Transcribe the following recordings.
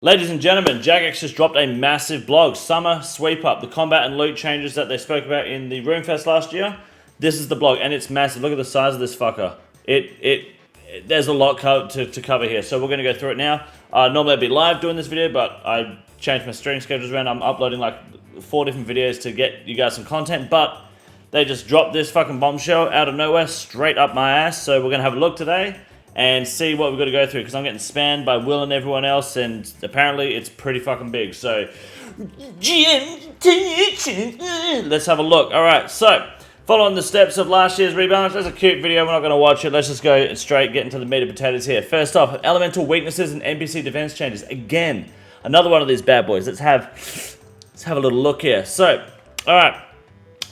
Ladies and gentlemen, Jagex just dropped a massive blog, Summer Sweep Up, the combat and loot changes that they spoke about in the Runefest last year. This is the blog, and it's massive. Look at the size of this fucker. There's a lot to cover here, so we're going to go through it now. Normally I'd be live doing this video, but I changed my streaming schedules around. I'm uploading like 4 different videos to get you guys some content, but they just dropped this fucking bombshell out of nowhere, straight up my ass. So we're going to have a look today and see what we've got to go through, because I'm getting spammed by Will and everyone else, and apparently it's pretty fucking big. So, let's have a look. Alright, so, following the steps of last year's rebalance. That's a cute video, we're not going to watch it. Let's just go straight, get into the meat and potatoes here. First off, elemental weaknesses and NPC defense changes. Again, another one of these bad boys. Let's have a little look here. So, alright.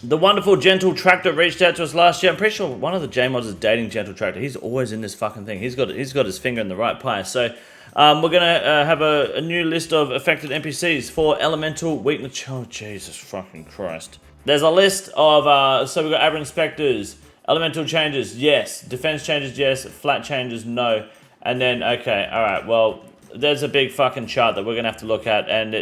The wonderful Gentle Tractor reached out to us last year. I'm pretty sure one of the J-mods is dating Gentle Tractor. He's always in this fucking thing. He's got his finger in the right pie. So we're going to have a new list of affected NPCs for elemental weakness. Oh, Jesus fucking Christ. There's a list of, so we've got Abra Inspectors, elemental changes, yes. Defense changes, yes. Flat changes, no. And then, okay, alright, well, there's a big fucking chart that we're going to have to look at, and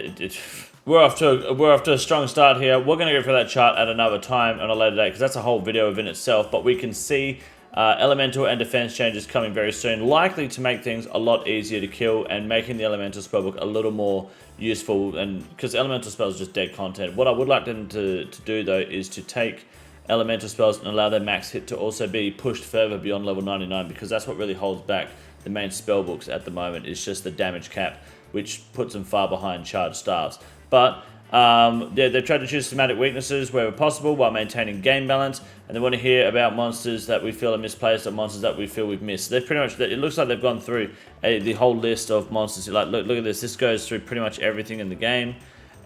we're off to a strong start here. We're going to go for that chart at another time on a later date, because that's a whole video within itself. But we can see elemental and defense changes coming very soon, likely to make things a lot easier to kill and making the elemental spellbook a little more useful. And because elemental spells are just dead content. What I would like them to do though is to take elemental spells and allow their max hit to also be pushed further beyond level 99, because that's what really holds back the main spellbooks at the moment. Is just the damage cap, which puts them far behind charged staffs. But they've tried to choose thematic weaknesses wherever possible while maintaining game balance, and they want to hear about monsters that we feel are misplaced or monsters that we feel we've missed. They've pretty much, it looks like they've gone through the whole list of monsters. Like, look at this. This goes through pretty much everything in the game,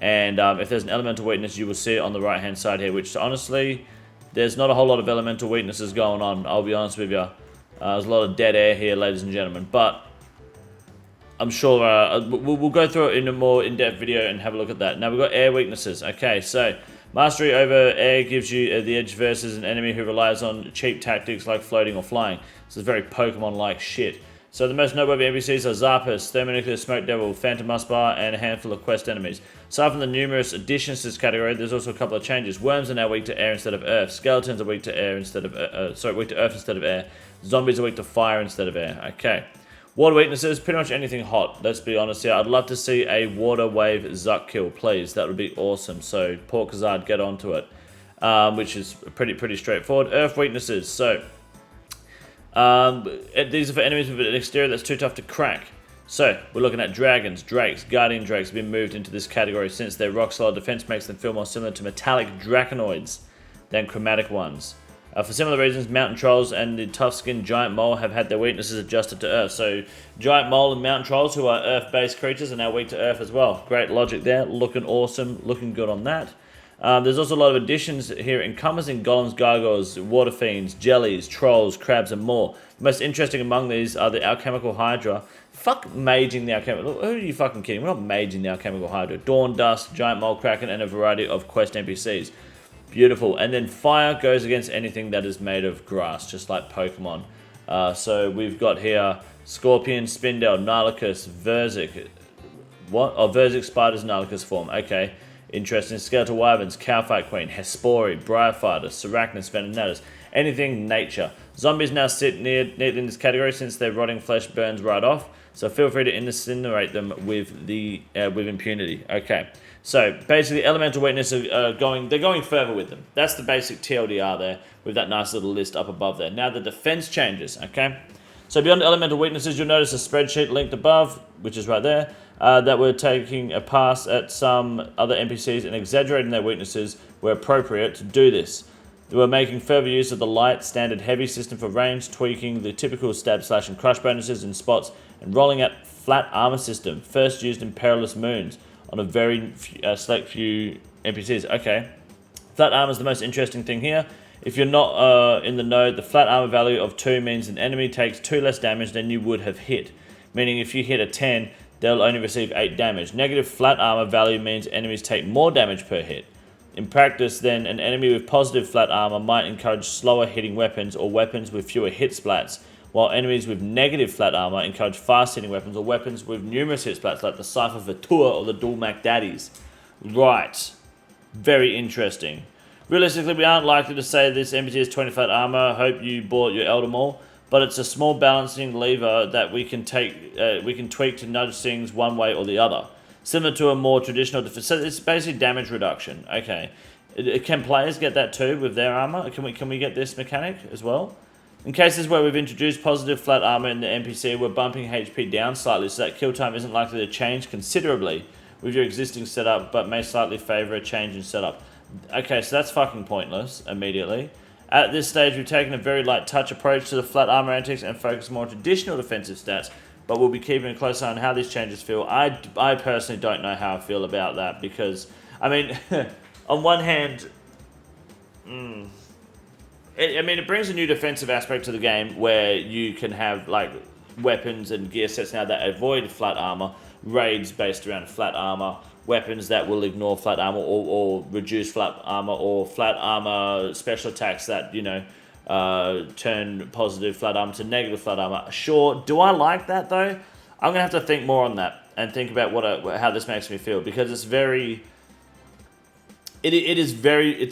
and if there's an elemental weakness, you will see it on the right hand side here, which honestly, there's not a whole lot of elemental weaknesses going on. I'll be honest with you. There's a lot of dead air here, ladies and gentlemen, but I'm sure we'll go through it in a more in-depth video and have a look at that. Now we've got air weaknesses. Okay, so mastery over air gives you the edge versus an enemy who relies on cheap tactics like floating or flying. This is very Pokemon-like shit. So the most noteworthy NPCs are Zarpus, Thermonuclear Smoke Devil, Phantom Muspar, and a handful of quest enemies. Aside from the numerous additions to this category, there's also a couple of changes. Worms are now weak to air instead of earth. Skeletons are weak to air instead of weak to earth instead of air. Zombies are weak to fire instead of air. Okay. Water weaknesses, pretty much anything hot, let's be honest here. I'd love to see a water wave Zuck kill, please. That would be awesome. So, Port Kazard, get onto it. Which is pretty straightforward. Earth weaknesses, so these are for enemies with an exterior that's too tough to crack. So, we're looking at dragons, drakes, guardian drakes have been moved into this category since their rock-solid defense makes them feel more similar to metallic draconoids than chromatic ones. For similar reasons, mountain trolls and the tough-skinned giant mole have had their weaknesses adjusted to earth. So, giant mole and mountain trolls, who are earth-based creatures, are now weak to earth as well. Great logic there. Looking awesome. Looking good on that. There's also a lot of additions here encompassing golems, gargoyles, water fiends, jellies, trolls, crabs, and more. The most interesting among these are the alchemical hydra. Fuck maging the alchemical. Who are you fucking kidding? We're not maging the alchemical hydra. Dawn dust, giant mole kraken, and a variety of quest NPCs. Beautiful. And then fire goes against anything that is made of grass, just like Pokemon. So we've got here Scorpion, Spindel, Narlicus, Verzik. What? Oh, Verzik spiders, Narlicus form. Okay. Interesting. Skeletal wyverns, Cowfight Queen, Hespori, Briarfighter, Sarachnis, Venenatus. Anything nature. Zombies now sit neatly in this category since their rotting flesh burns right off. So feel free to incinerate them with impunity. Okay. So basically, elemental weakness are going further with them. That's the basic TLDR there, with that nice little list up above there. Now the defense changes. Okay. So beyond elemental weaknesses, you'll notice a spreadsheet linked above, which is right there, that we're taking a pass at some other NPCs and exaggerating their weaknesses where appropriate to do this. We're making further use of the light, standard, heavy system for range, tweaking the typical stab, slash, and crush bonuses in spots, and rolling out flat armor system, first used in Perilous Moons, on a very select few NPCs. Okay. Flat armor is the most interesting thing here. If you're not in the know, the flat armor value of 2 means an enemy takes 2 less damage than you would have hit. Meaning if you hit a 10, they'll only receive 8 damage. Negative flat armor value means enemies take more damage per hit. In practice, then, an enemy with positive flat armor might encourage slower hitting weapons or weapons with fewer hit splats, while enemies with negative flat armor encourage fast-hitting weapons or weapons with numerous hit splats like the Cypher Vatua or the Dual Mac Daddies. Right. Very interesting. Realistically, we aren't likely to say this NPC is 20 flat armor. Hope you bought your Elder Maul. But it's a small balancing lever that we can tweak to nudge things one way or the other. Similar to a more traditional defense. So it's basically damage reduction. Okay. Can players get that too with their armor? Can we get this mechanic as well? In cases where we've introduced positive flat armor in the NPC, we're bumping HP down slightly so that kill time isn't likely to change considerably with your existing setup, but may slightly favor a change in setup. Okay, so that's fucking pointless immediately. At this stage, we've taken a very light touch approach to the flat armor antics and focus more on traditional defensive stats, but we'll be keeping a close eye on how these changes feel. I personally don't know how I feel about that because, I mean, on one hand, it brings a new defensive aspect to the game where you can have like weapons and gear sets now that avoid flat armor, raids based around flat armor, weapons that will ignore flat armor or reduce flat armor, or flat armor special attacks that, you know, turn positive flat armor to negative flat armor. Sure, do I like that though? I'm gonna have to think more on that and think about how this makes me feel, because it's very... It's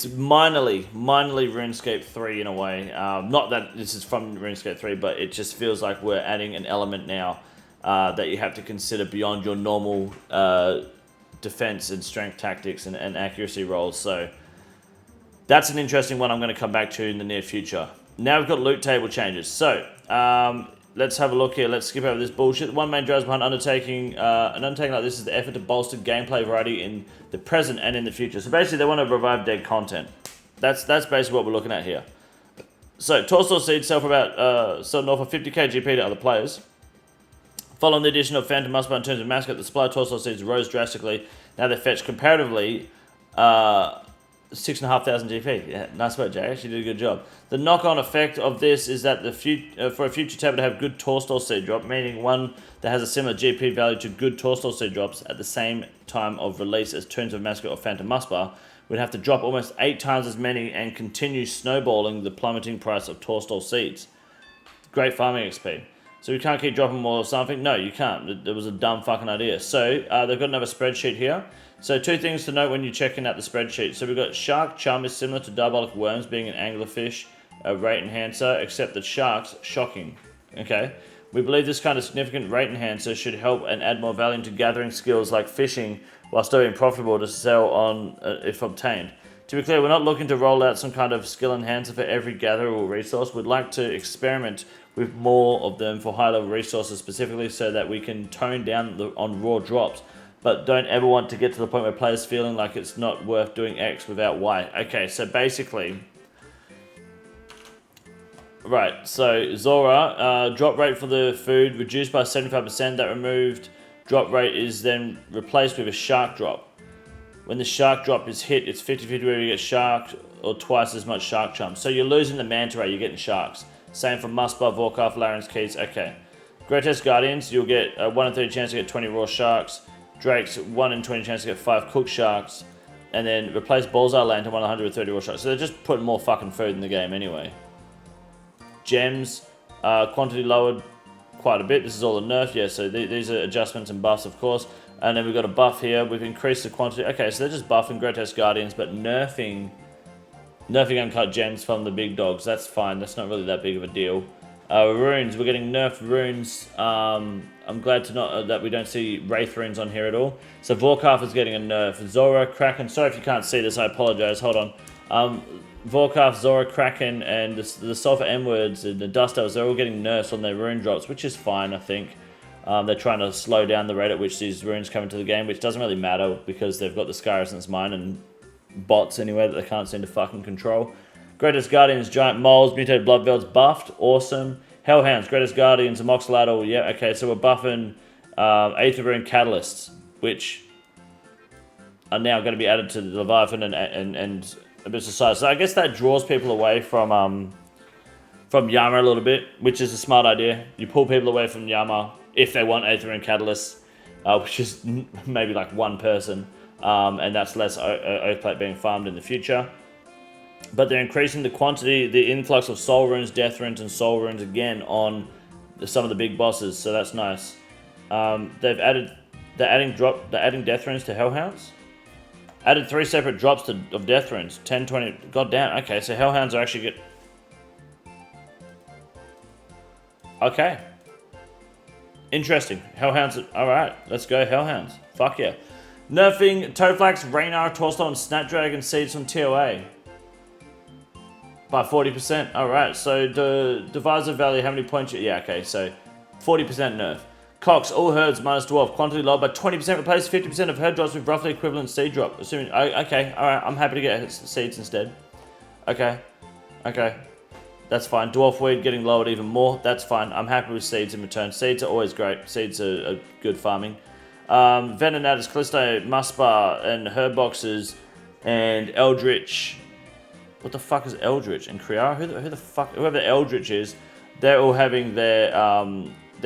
minorly RuneScape 3 in a way. Not that this is from RuneScape 3, but it just feels like we're adding an element now that you have to consider beyond your normal defense and strength tactics and accuracy rolls. So that's an interesting one I'm going to come back to in the near future. Now we've got loot table changes. So let's have a look here. Let's skip over this bullshit. One main drives behind undertaking. An undertaking like this is the effort to bolster gameplay variety in the present and in the future. So basically, they want to revive dead content. That's basically what we're looking at here. So Torso Seeds sell for about selling off a 50k GP to other players. Following the addition of Phantom Muscle in terms of mascot, the supply of Torso Seeds rose drastically. Now they fetch comparatively 6,500 GP. Yeah, nice work, Jagex. You did a good job. The knock-on effect of this is that for a future table to have good Torstol seed drop, meaning one that has a similar GP value to good Torstol seed drops at the same time of release as Tombs of Mascot or Phantom Muspar, would have to drop almost 8 times as many and continue snowballing the plummeting price of Torstol seeds. Great farming XP. So you can't keep dropping more or something? No, you can't. It was a dumb fucking idea. So they've got another spreadsheet here. So 2 things to note when you're checking out the spreadsheet. So we've got Shark Chum is similar to Diabolic Worms being an anglerfish rate enhancer, except that Shark's shocking. Okay? We believe this kind of significant rate enhancer should help and add more value to gathering skills like fishing while still being profitable to sell on if obtained. To be clear, we're not looking to roll out some kind of skill enhancer for every gatherable resource. We'd like to experiment with more of them for high-level resources specifically so that we can tone down on raw drops, but don't ever want to get to the point where players feeling like it's not worth doing X without Y. Okay, so basically... Right, so Zora, drop rate for the food reduced by 75%. That removed drop rate is then replaced with a shark drop. When the shark drop is hit, it's 50-50 whether you get shark or twice as much shark chum. So you're losing the manta ray, you're getting sharks. Same for Muspar, Vorkaf, Laren's Keys. Okay. Grotesque Guardians, you'll get a 1 in 30 chance to get 20 raw sharks. Drake's 1 in 20 chance to get 5 cooked sharks. And then replace Bullseye Lantern 1 in 130 raw sharks. So they're just putting more fucking food in the game anyway. Gems, quantity lowered quite a bit. This is all the nerf, yeah, so these are adjustments and buffs, of course. And then we've got a buff here. We've increased the quantity. Okay, so they're just buffing Grotesque Guardians, but nerfing uncut gems from the big dogs. That's fine. That's not really that big of a deal. Runes. We're getting nerfed runes. I'm glad to not that we don't see Wraith runes on here at all. So Vorkaf is getting a nerf. Zora, Kraken. Sorry if you can't see this. I apologize. Hold on. Vorkaf, Zora, Kraken, and the Sulfur M-Words and the Dust Elves, they're all getting nerfs on their rune drops, which is fine, I think. They're trying to slow down the rate at which these runes come into the game, which doesn't really matter because they've got the Sky Essence Mine and bots anyway that they can't seem to fucking control. Greatest Guardians, Giant Moles, Mutated Blood Velds buffed, awesome. Hellhounds, Greatest Guardians, Amoxalatl, yeah, okay, so we're buffing Aether Rune Catalysts, which are now going to be added to the Leviathan and Abyss of Size. So I guess that draws people away from Yama a little bit, which is a smart idea. You pull people away from Yama if they want Aether Rune Catalysts, which is maybe like one person. And that's less Oathplate being farmed in the future. But they're increasing the quantity, the influx of soul runes, death runes, and soul runes again on some of the big bosses. So that's nice. They're adding death runes to Hellhounds. Added 3 separate drops of death runes. 10, 20. God damn. Okay, so Hellhounds are actually good. Okay. Interesting. Hellhounds. Alright, let's go Hellhounds. Fuck yeah. Nerfing Toeflax, Raynar, Torstone, and Snapdragon seeds from TOA. By 40%. Alright, so the Divisor Valley, how many points? Yeah, okay, so 40% nerf. Cox, all herds minus dwarf. Quantity low by 20%. Replace 50% of herd drops with roughly equivalent seed drop. Assuming. Okay, alright, I'm happy to get seeds instead. Okay. That's fine. Dwarf weed getting lowered even more. That's fine. I'm happy with seeds in return. Seeds are always great. Seeds are good farming. Venenatus, Callisto, Muspar, and herb boxes, and Eldritch. What the fuck is Eldritch? And Kriara? Who the fuck? Whoever Eldritch is, they're all having their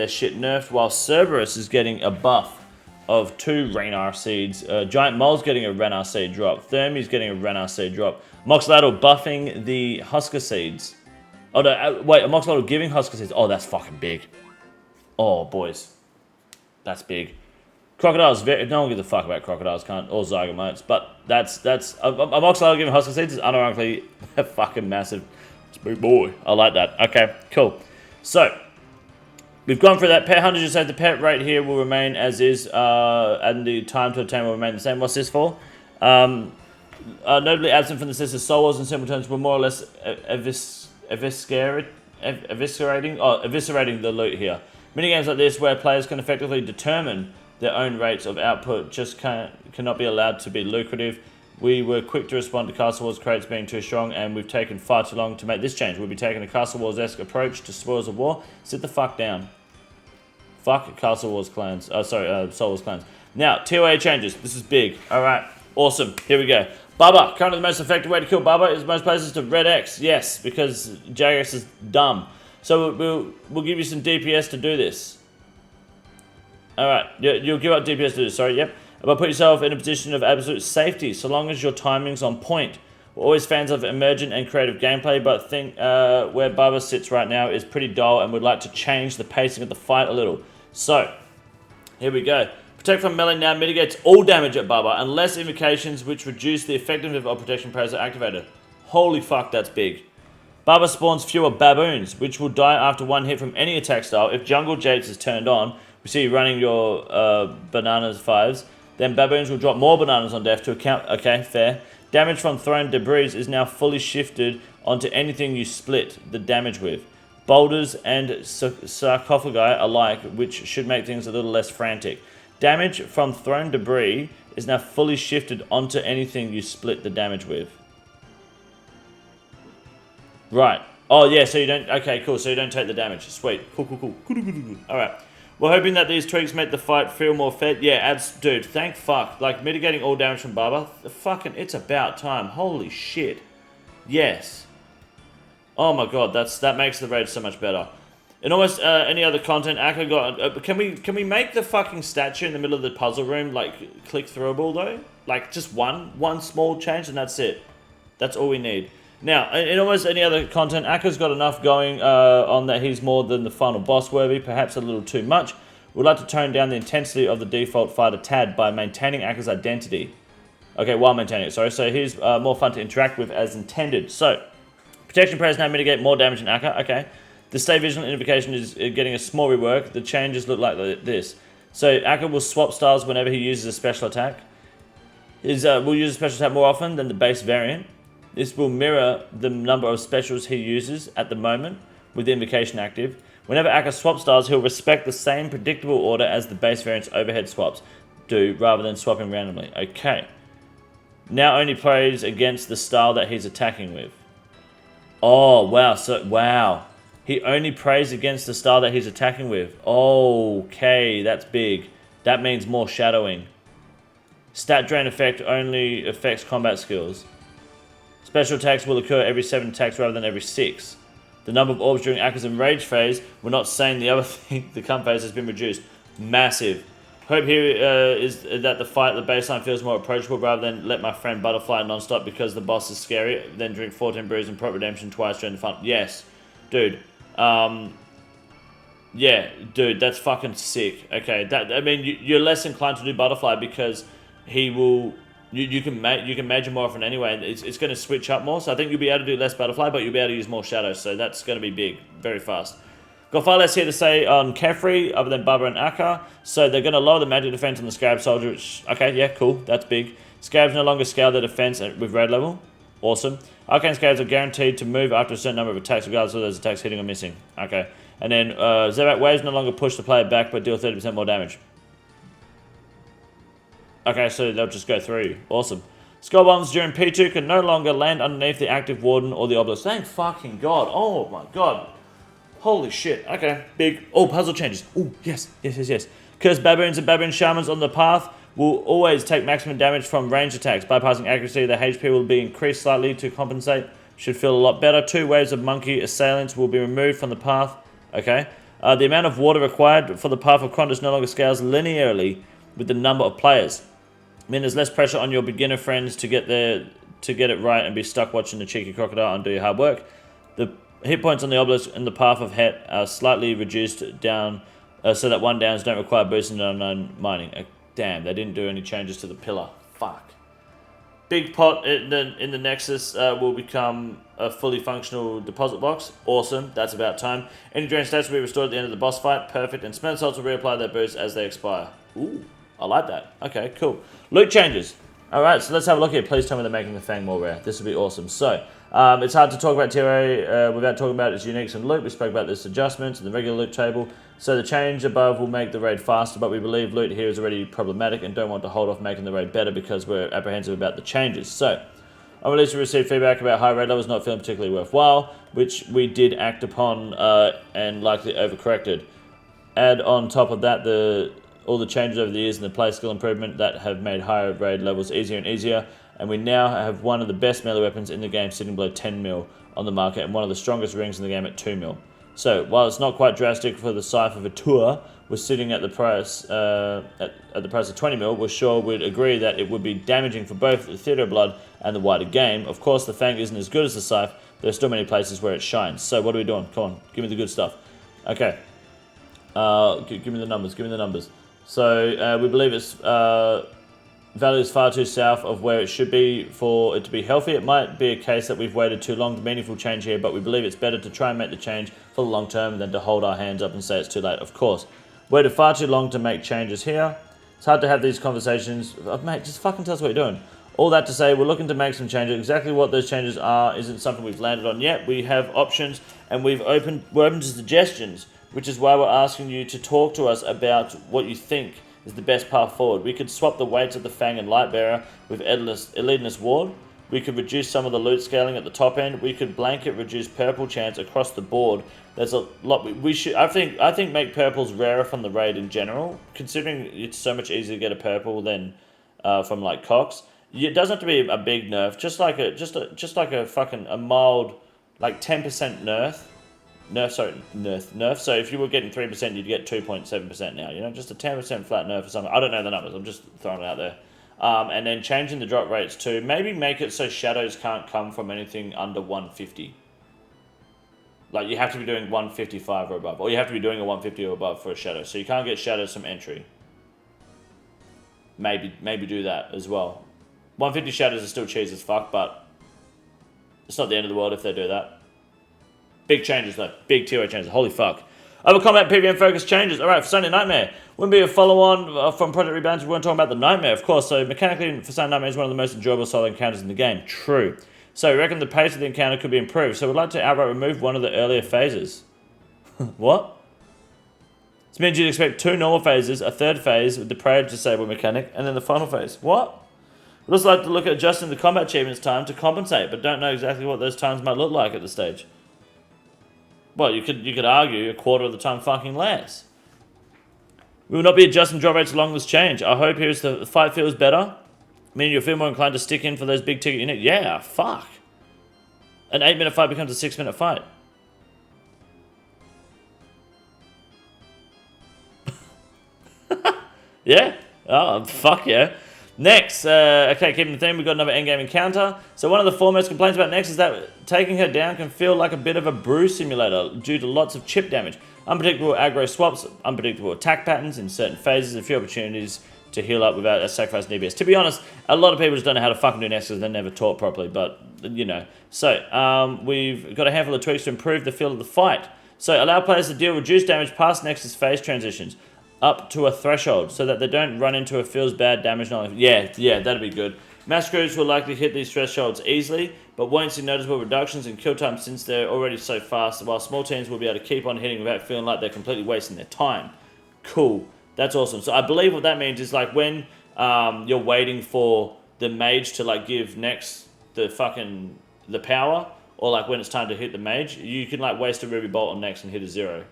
shit nerfed, while Cerberus is getting a buff of 2 Raynar seeds. Giant Mole's getting a Raynar seed drop. Thermie's getting a Raynar seed drop. Moxlattle buffing the Husker seeds. Oh no, wait, a Moxlattle giving Husker seeds. Oh, that's fucking big. Oh, boys. That's big. Crocodiles, no one gives a fuck about crocodiles, or zygomates, but that's a Moxlattle giving Husker seeds is unironically fucking massive. It's a big boy. I like that. Okay, cool. So, we've gone through that. Pet Hunter just said the pet rate here will remain as is, and the time to obtain will remain the same. What's this for? Notably absent from the list of Soul Wars and simple terms were more or less eviscerating the loot here. Minigames like this, where players can effectively determine their own rates of output, just cannot be allowed to be lucrative. We were quick to respond to Castle Wars crates being too strong, and we've taken far too long to make this change. We'll be taking a Castle Wars-esque approach to Spoils of War. Sit the fuck down. Fuck Castle Wars clans. Soul Wars clans. Now, TOA changes. This is big. Alright, awesome. Here we go. Bubba. Currently the most effective way to kill Bubba is most places to Red X. Yes, because Jagex is dumb. So we'll give you some DPS to do this. Alright, you'll give up DPS to do this. Sorry, yep. But put yourself in a position of absolute safety, so long as your timing's on point. We're always fans of emergent and creative gameplay, but think where Bubba sits right now is pretty dull, and would like to change the pacing of the fight a little. So, here we go. Protect from melee now mitigates all damage at Bubba, unless invocations which reduce the effectiveness of protection prayers are activated. Holy fuck, that's big. Bubba spawns fewer baboons, which will die after one hit from any attack style. If Jungle Jates is turned on, we see you running your bananas 5s, then baboons will drop more bananas on death to account. Okay, fair. Damage from thrown debris is now fully shifted onto anything you split the damage with. Boulders and sarcophagi alike, which should make things a little less frantic. Damage from thrown debris is now fully shifted onto anything you split the damage with. Right. Oh, yeah, so you don't... Okay, cool. So you don't take the damage. Sweet. Cool. Alright. We're hoping that these tweaks make the fight feel more fair. Yeah, dude, thank fuck. Like, mitigating all damage from Bubba. It's about time. Holy shit. Yes. Oh my god, that makes the raid so much better. In almost any other content, Akka got... can we make the fucking statue in the middle of the puzzle room, like, click-throwable, though? Like, just one small change, and that's it. That's all we need. Now, in almost any other content, Akka's got enough going on that he's more than the final boss worthy, perhaps a little too much. We'd like to tone down the intensity of the default fight a tad by maintaining Akka's identity. Okay, while maintaining it, sorry. So he's more fun to interact with as intended. So, protection prayers now mitigate more damage in Akka. Okay. The stay vigilant invocation is getting a small rework. The changes look like this. So Akka will swap styles whenever he uses a special attack. Will use a special attack more often than the base variant. This will mirror the number of specials he uses at the moment with the invocation active. Whenever Akka swaps styles, he'll respect the same predictable order as the base variant's overhead swaps do, rather than swapping randomly. Okay. Now only plays against the style that he's attacking with. Oh, wow. Wow. He only prays against the style that he's attacking with. Okay, that's big. That means more shadowing. Stat drain effect only affects combat skills. Special attacks will occur every 7 attacks rather than every 6. The number of orbs during Akka's enrage phase, we're not saying the other thing, the come phase has been reduced. Massive. Hope here is that the fight at the baseline feels more approachable rather than let my friend butterfly non-stop because the boss is scary, then drink 14 brews and prop redemption twice during the fun. Yes, dude. Yeah, dude, that's fucking sick. Okay, I mean, you're less inclined to do butterfly because he will. You can major more often anyway, and it's going to switch up more. So I think you'll be able to do less butterfly, but you'll be able to use more shadows. So that's going to be big, very fast. Got far less here to say on Kefri, other than Bubba and Akka. So they're going to lower the magic defense on the Scab Soldier, which, okay, yeah, cool, that's big. Scabs no longer scale their defense with raid level. Awesome. Arcane Scabs are guaranteed to move after a certain number of attacks, regardless of those attacks hitting or missing. Okay. And then Zerat Waves no longer push the player back, but deal 30% more damage. Okay, so they'll just go through you. Awesome. Skull Bombs during P2 can no longer land underneath the active Warden or the Obelisk. Thank fucking God. Oh my God. Holy shit. Okay, big. Oh, puzzle changes. Oh, yes. Cursed Baboons and Baboon Shamans on the path will always take maximum damage from ranged attacks. Bypassing accuracy, the HP will be increased slightly to compensate. Should feel a lot better. 2 waves of monkey assailants will be removed from the path. Okay. The amount of water required for the path of Krondos no longer scales linearly with the number of players. I mean, there's less pressure on your beginner friends to get it right and be stuck watching the cheeky crocodile undo your hard work. The hit points on the obelisk and the path of Het are slightly reduced down so that 1 downs don't require boosting and unknown mining. Damn, they didn't do any changes to the pillar. Fuck. Big pot in the Nexus will become a fully functional deposit box. Awesome, that's about time. Any drain stats will be restored at the end of the boss fight. Perfect. And Spell Salts will reapply their boost as they expire. Ooh, I like that. Okay, cool. Loot changes. Alright, so let's have a look here. Please tell me they're making the Fang more rare. This would be awesome. So, it's hard to talk about TRA without talking about its uniques and loot. We spoke about this adjustments in the regular loot table. So the change above will make the raid faster, but we believe loot here is already problematic and don't want to hold off making the raid better because we're apprehensive about the changes. So, on release we received feedback about high raid levels not feeling particularly worthwhile, which we did act upon and likely overcorrected. Add on top of that all the changes over the years and the play skill improvement that have made higher raid levels easier and easier, and we now have one of the best melee weapons in the game sitting below 10 mil on the market and one of the strongest rings in the game at 2 mil. So while it's not quite drastic for the Scythe of a tour, we're sitting at the price at the price of 20 mil, we're sure we'd agree that it would be damaging for both the Theatre of Blood and the wider game. Of course, the Fang isn't as good as the Scythe, there's still many places where it shines. So what are we doing? Come on, give me the good stuff. Okay, give me the numbers. So we believe its value is far too south of where it should be for it to be healthy. It might be a case that we've waited too long to meaningful change here, but we believe it's better to try and make the change for the long term than to hold our hands up and say it's too late. Of course, waited far too long to make changes here. It's hard to have these conversations. Mate, just fucking tell us what you're doing. All that to say, we're looking to make some changes. Exactly what those changes are isn't something we've landed on yet. We have options and we're open to suggestions, which is why we're asking you to talk to us about what you think is the best path forward. We could swap the weights of the Fang and Lightbearer with Eliteness Ward. We could reduce some of the loot scaling at the top end. We could blanket reduce purple chance across the board. There's a lot we should. I think make purples rarer from the raid in general, considering it's so much easier to get a purple than from like Cox. It doesn't have to be a big nerf, just like a fucking a mild, like 10% nerf. Nerf. So if you were getting 3%, you'd get 2.7% now. You know, just a 10% flat nerf or something. I don't know the numbers. I'm just throwing it out there. And then changing the drop rates too. Maybe make it so shadows can't come from anything under 150. Like you have to be doing 155 or above, or you have to be doing a 150 or above for a shadow. So you can't get shadows from entry. Maybe do that as well. 150 shadows are still cheese as fuck, but it's not the end of the world if they do that. Big changes though. Big TO changes. Holy fuck. Other combat PvM focus changes. Alright, for Sunday Nightmare. Wouldn't be a follow-on from Project Rebound. We weren't talking about the Nightmare, of course. So mechanically, for Sunday Nightmare is one of the most enjoyable solo encounters in the game. True. So we reckon the pace of the encounter could be improved. So we'd like to outright remove one of the earlier phases. What? This means you'd expect 2 normal phases, a third phase with the Prayer Disable mechanic, and then the final phase. What? We'd also like to look at adjusting the combat achievements time to compensate, but don't know exactly what those times might look like at this stage. Well, you could argue a quarter of the time fucking less. We will not be adjusting drop rates along this change. I hope here is the fight feels better. Meaning you'll feel more inclined to stick in for those big ticket units. Yeah, fuck. An 8-minute fight becomes a 6-minute fight. Yeah? Oh, fuck yeah. Next, okay, keeping the theme, we've got another endgame encounter. So one of the foremost complaints about Next is that taking her down can feel like a bit of a brew simulator due to lots of chip damage. Unpredictable aggro swaps, unpredictable attack patterns in certain phases, a few opportunities to heal up without sacrificing DBS. To be honest, a lot of people just don't know how to fucking do Next because they're never taught properly, but, you know. So, we've got a handful of tweaks to improve the feel of the fight. So, allow players to deal reduced damage past Nexus phase transitions up to a threshold so that they don't run into a feels bad damage. Yeah, that'd be good. Mass groups will likely hit these thresholds easily, but won't see noticeable reductions in kill time since they're already so fast, while small teams will be able to keep on hitting without feeling like they're completely wasting their time. Cool. That's awesome. So I believe what that means is like when you're waiting for the mage to like give Nex the power, or like when it's time to hit the mage, you can like waste a ruby bolt on Nex and hit a 0.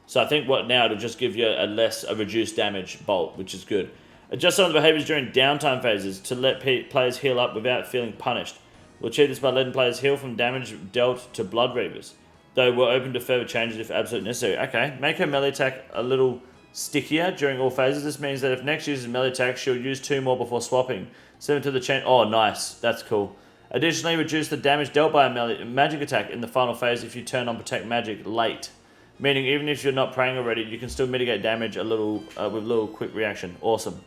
So I think what now it'll just give you a reduced damage bolt, which is good. Adjust some of the behaviors during downtime phases to let players heal up without feeling punished. We'll achieve this by letting players heal from damage dealt to blood reavers, though we're open to further changes if absolutely necessary. Okay, make her melee attack a little stickier during all phases. This means that if Nex uses melee attack, she'll use 2 more before swapping. Similar to the chain. Oh, nice. That's cool. Additionally, reduce the damage dealt by a magic attack in the final phase if you turn on Protect Magic late. Meaning even if you're not praying already, you can still mitigate damage a little with a little quick reaction. Awesome.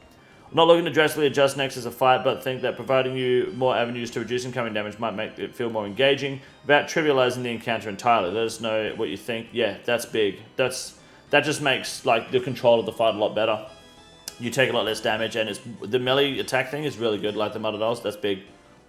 I'm not looking to drastically adjust Nex as a fight, but think that providing you more avenues to reduce incoming damage might make it feel more engaging without trivializing the encounter entirely. Let us know what you think. Yeah, that's big. That just makes like the control of the fight a lot better. You take a lot less damage, and the melee attack thing is really good, like the Mother Dolls. That's big.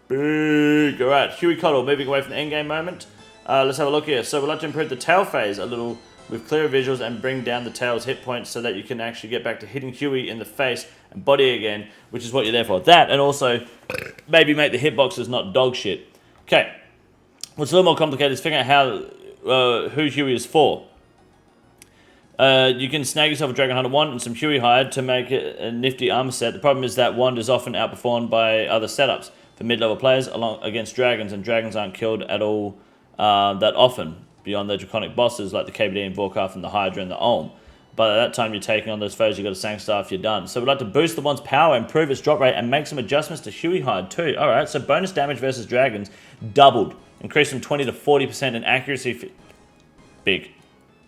Big. Alright, Huey Coddle, moving away from the endgame moment. Let's have a look here. So we'd like to improve the tail phase a little with clearer visuals and bring down the tail's hit points so that you can actually get back to hitting Huey in the face and body again, which is what you're there for. That, and also maybe make the hitboxes not dog shit. Okay. What's a little more complicated is figuring out who Huey is for. You can snag yourself a Dragon Hunter wand and some Huey hide to make it a nifty armor set. The problem is that wand is often outperformed by other setups for mid-level players against dragons, and dragons aren't killed at all that often beyond the draconic bosses like the KBD and Vorkath and the Hydra and the Olm. But at that time you're taking on those foes, you've got a Sangstaff, you're done. So we'd like to boost the wand's power, improve its drop rate, and make some adjustments to Huey hide too. Alright, so bonus damage versus dragons doubled. Increase from 20 to 40% in accuracy. Big.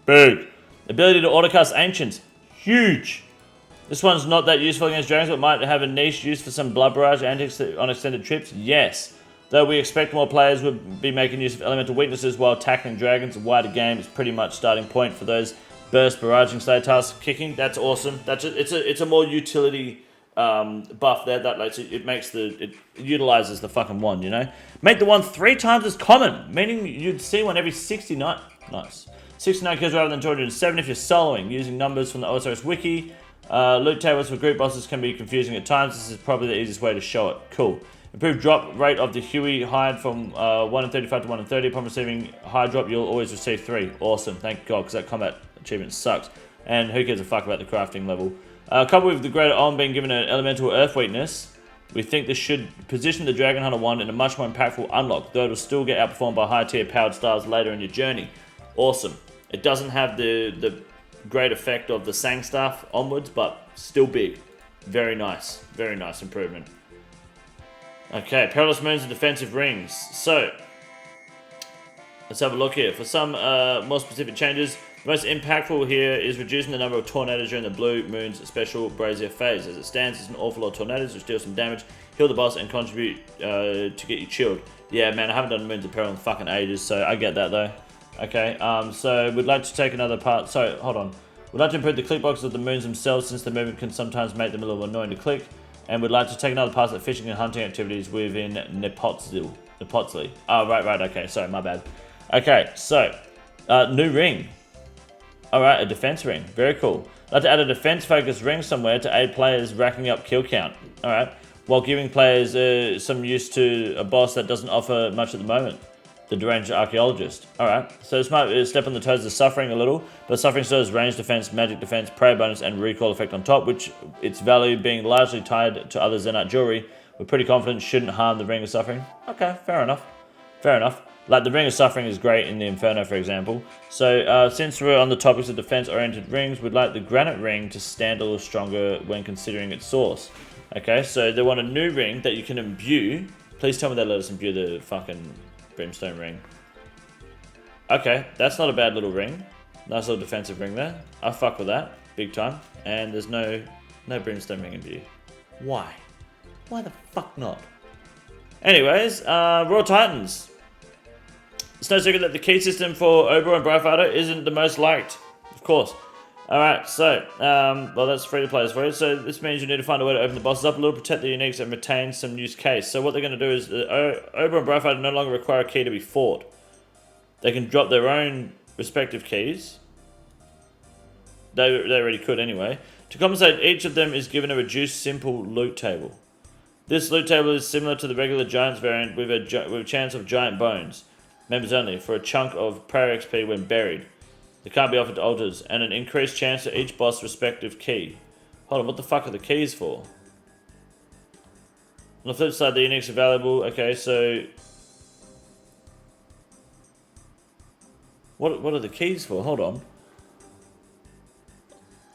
Ability to autocast Ancients. Huge. This one's not that useful against dragons, but might have a niche use for some blood barrage antics on extended trips. Yes. Though we expect more players would be making use of elemental weaknesses while tackling dragons, a wider game is pretty much starting point for those burst barraging slay tasks kicking. That's awesome. It's a more utility buff there that lets it utilizes the fucking wand, you know. Make the wand 3 times as common, meaning you'd see one every 69. Nice. 69 kills rather than 207 if you're soloing, using numbers from the OSRS wiki. Loot tables for group bosses can be confusing at times. This is probably the easiest way to show it. Cool. Improved drop rate of the Huey hide from 1 in 35 to 1 in 30. Upon receiving high drop, you'll always receive 3. Awesome. Thank God, because that combat achievement sucks. And who gives a fuck about the crafting level? Coupled with the Greater Olm being given an elemental earth weakness, we think this should position the Dragon Hunter wand in a much more impactful unlock, though it'll still get outperformed by high tier powered stars later in your journey. Awesome. It doesn't have the great effect of the Sangstaff onwards, but still big. Very nice improvement. Okay, Perilous Moons and Defensive Rings. So, let's have a look here. For some more specific changes, the most impactful here is reducing the number of tornadoes during the Blue Moon's special Brazier phase. As it stands, there's an awful lot of tornadoes which deal some damage, heal the boss, and contribute to get you chilled. Yeah, man, I haven't done Moons of Peril in fucking ages, so I get that though. Okay, so we'd like to take another part. So, hold on. We'd like to improve the click boxes of the moons themselves, since the movement can sometimes make them a little annoying to click. And we'd like to take another pass at fishing and hunting activities within Nepotzli. Oh, right, okay, sorry, my bad. Okay, so, new ring. Alright, a defense ring, very cool. I'd like to add a defense-focused ring somewhere to aid players racking up kill count. Alright, while giving players some use to a boss that doesn't offer much at the moment. The Deranged Archaeologist. Alright, so this might step on the toes of Suffering a little, but Suffering still has range defense, magic defense, prayer bonus, and recoil effect on top, which its value being largely tied to other Zenite jewelry, we're pretty confident shouldn't harm the Ring of Suffering. Okay, fair enough. Like the Ring of Suffering is great in the Inferno, for example. So since we're on the topics of defense-oriented rings, we'd like the Granite Ring to stand a little stronger when considering its source. Okay, so they want a new ring that you can imbue. Please tell me they let us imbue the fucking Brimstone Ring. Okay, that's not a bad little ring. Nice little defensive ring there. I fuck with that, big time. And there's no Brimstone Ring imbue. Why? Why the fuck not? Anyways, Raw Titans. It's no secret that the key system for Oberon and Brightfighter isn't the most liked, of course. Alright, so, well, that's free to play for you. So this means you need to find a way to open the bosses up a little, protect the uniques, and retain some use case. So what they're going to do is, Oberon and Brightfighter no longer require a key to be fought. They can drop their own respective keys. They already could anyway. To compensate, each of them is given a reduced simple loot table. This loot table is similar to the regular Giants variant with a chance of giant bones. Members only, for a chunk of prayer XP when buried. They can't be offered to altars, and an increased chance to each boss' respective key. Hold on, what the fuck are the keys for? On the flip side, the uniques are valuable. Okay, so... What are the keys for? Hold on.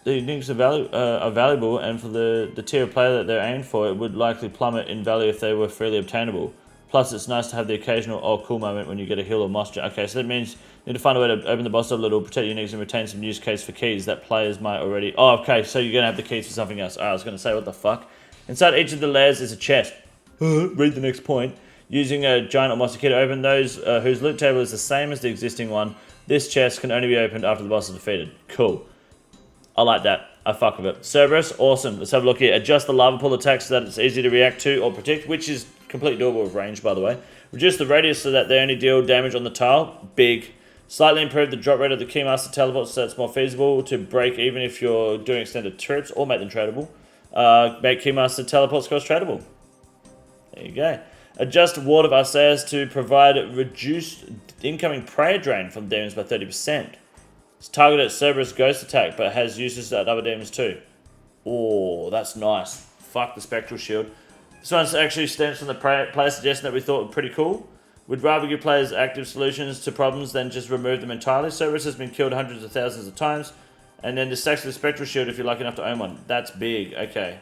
The uniques are valuable, and for the tier of player that they're aimed for, it would likely plummet in value if they were freely obtainable. Plus, it's nice to have the occasional oh cool moment when you get a heal or moisture. Okay, so that means you need to find a way to open the boss up a little, protect uniques, and retain some use case for keys that players might already... Oh, okay, so you're going to have the keys for something else. I was going to say, what the fuck? Inside each of the layers is a chest. Read the next point. Using a giant or monster key to open those whose loot table is the same as the existing one, this chest can only be opened after the boss is defeated. Cool. I like that. I fuck with it. Cerberus, awesome. Let's have a look here. Adjust the lava pool attack so that it's easy to react to or predict, which is completely doable with range, by the way. Reduce the radius so that they only deal damage on the tile. Big. Slightly improve the drop rate of the Keymaster teleports so it's more feasible to break even if you're doing extended trips, or make them tradable. Make Keymaster teleports cost tradable. There you go. Adjust Ward of Osrs to provide reduced incoming prayer drain from demons by 30%. It's targeted at Cerberus Ghost attack, but has uses at other demons too. Oh, that's nice. Fuck the Spectral Shield. This one actually stems from the player suggestion that we thought were pretty cool. We'd rather give players active solutions to problems than just remove them entirely. Cerberus has been killed hundreds of thousands of times. And then this stacks with the Spectral Shield if you're lucky enough to own one. That's big. Okay.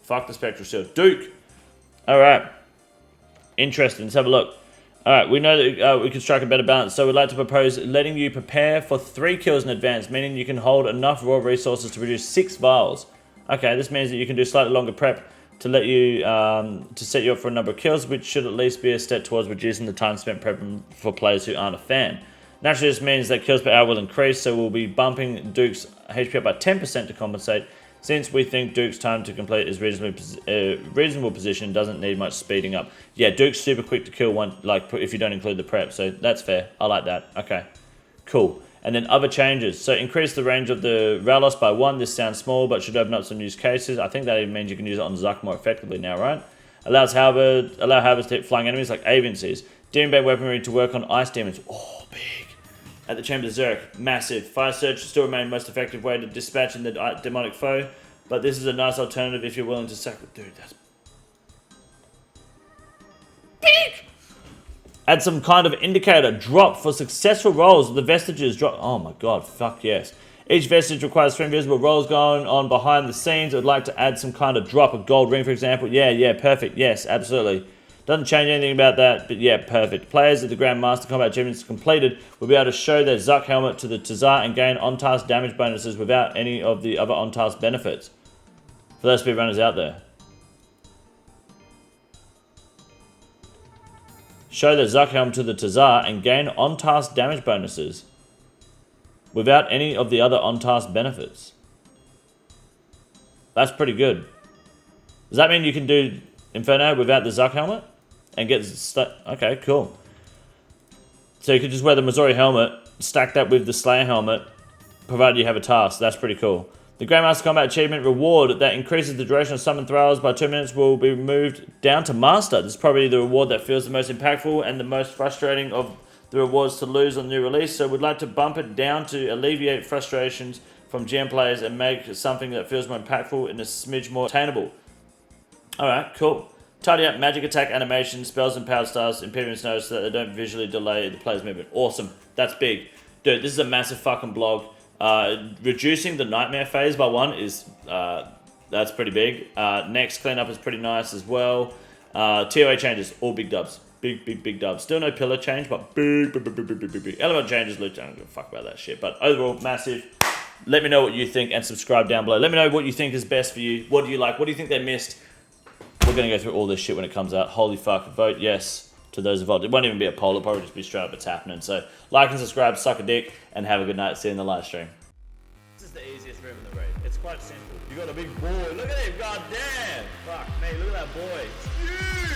Fuck the Spectral Shield. Duke! Alright. Interesting. Let's have a look. Alright, we know that we can strike a better balance, so we'd like to propose letting you prepare for 3 kills in advance, meaning you can hold enough raw resources to produce 6 vials. Okay, this means that you can do slightly longer prep to let you to set you up for a number of kills, which should at least be a step towards reducing the time spent prepping for players who aren't a fan. Naturally, this means that kills per hour will increase, so we'll be bumping Duke's HP up by 10% to compensate, since we think Duke's time to complete is reasonable position, doesn't need much speeding up. Yeah, Duke's super quick to kill one, like if you don't include the prep, so that's fair. I like that. Okay, cool. And then other changes. So increase the range of the Ralos by 1. This sounds small, but should open up some use cases. I think that even means you can use it on Zuck more effectively now, right? Allow halberds to hit flying enemies like Avencies. Demon-bait weaponry to work on ice demons. Oh, big. At the Chamber of Zerk, massive. Fire Search still remain most effective way to dispatch in the demonic foe, but this is a nice alternative if you're willing to sacrifice. Dude, that's big. Add some kind of indicator drop for successful rolls. The vestiges drop. Oh my god, fuck yes. Each vestige requires 3 invisible rolls going on behind the scenes. I'd like to add some kind of drop, a gold ring for example. Yeah, perfect. Yes, absolutely. Doesn't change anything about that, but yeah, perfect. Players at the Grandmaster combat achievements completed will be able to show their Zuck helmet to the Tazar and gain on-task damage bonuses without any of the other on-task benefits. For those speedrunners out there. Show the Zuck helmet to the Tazar and gain on-task damage bonuses without any of the other on-task benefits. That's pretty good. Does that mean you can do Inferno without the Zuck helmet? And get okay, cool. So you could just wear the Missouri helmet, stack that with the Slayer helmet, provided you have a task. That's pretty cool. The Grandmaster Combat Achievement reward that increases the duration of summon thralls by 2 minutes will be moved down to Master. This is probably the reward that feels the most impactful and the most frustrating of the rewards to lose on new release. So we'd like to bump it down to alleviate frustrations from GM players and make something that feels more impactful and a smidge more attainable. Alright, cool. Tidy up magic attack animations, spells and power stars, impediments notice so that they don't visually delay the player's movement. Awesome. That's big. Dude, this is a massive fucking blog. Reducing the nightmare phase by 1 is, that's pretty big. Next cleanup is pretty nice as well. TOA changes, all big dubs. Big dubs. Still no pillar change, but big. Element changes, I don't give a fuck about that shit. But overall, massive. Let me know what you think and subscribe down below. Let me know what you think is best for you. What do you like? What do you think they missed? We're going to go through all this shit when it comes out. Holy fuck. Vote yes to those involved. It won't even be a poll. It'll probably just be straight up it's happening. So like and subscribe, suck a dick, and have a good night. See you in the live stream. This is the easiest move in the raid. It's quite simple. You got a big boy. Look at him. God damn. Fuck me. Look at that boy. Huge.